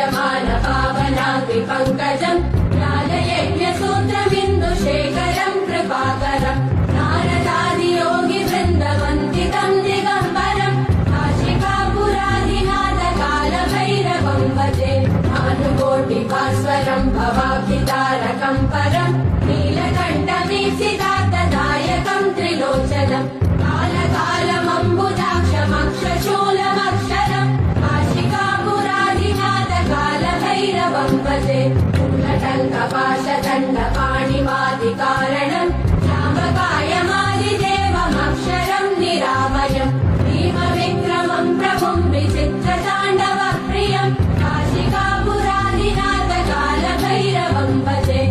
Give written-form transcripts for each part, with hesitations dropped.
शोभयमान पावनाग्निपङ्कजम् ज्ञानयज्ञसूत्रमिन्दुशेखरम् कृपाकरम् नारदादियोगिवृन्दवन्दितम् दिगम्बरम् काशिकापुरादिनाथकालभैरवम् भजे भानुकोटिभास्वरम् भवाब्धितारकम् परम् नीलकण्ठवीक्षितार्थदायकम् त्रिलोचनम् कालकालमम्बुजाक्षमक्षशूलमक्षरम् काशिकापुरादिनाथकालभैरवम् भजे मूलटङ्कपाशदण्डपाणिमादिकारणम् रामकायमादिदेवमक्षरम् निरामयम् भीमविक्रमम् प्रभुम् विचित्रताण्डवप्रियम् काशिकापुरादिनाथकालभैरवम् भजे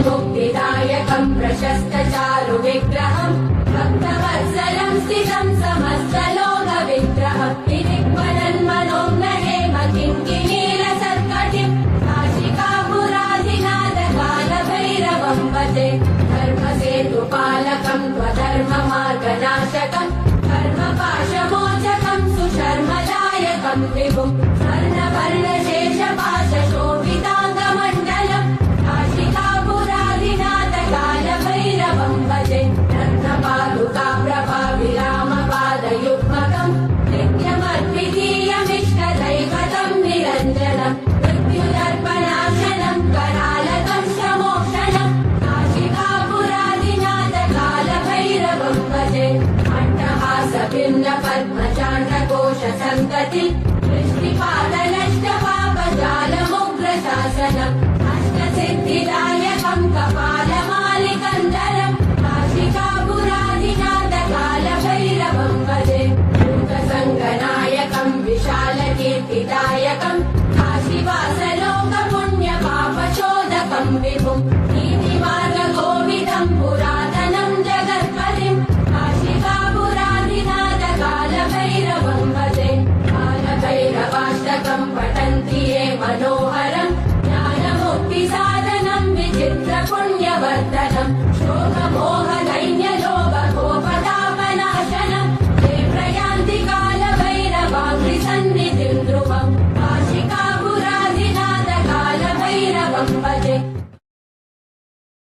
मुक्तिदायकम् प्रशस्तचारुविग्रहम् भक्तवत्सलम् स्थितम् समस्तलोकविग्रहम् किङ्किणीरसत्कटिम् काशिकापुरादिनाथकालभैरवम् भजे धर्मसेतुपालकम् त्वधर्ममार्गनाशकम् धर्मपाशमोचकम् सुशर्मदायकम् विभुम् स्वर्णवर्णशेषपाशशोभिताङ्गमण्डलम् काशिकापुरादिनाथकालभैरवम् भजे रत्नपादुकाप्रभाविरामपादयुग्मकम् नित्यमद्वितीयमिष्टदैवतम् निरञ्जनम् मृत्युदर्पणाशनम् करालकम् समोक्षणम् काशिकापुरादिनाथकालभैरवम् भजे अट्टहासभिन्नपद्मचाण्डकोशसन्तति वृष्टिपातल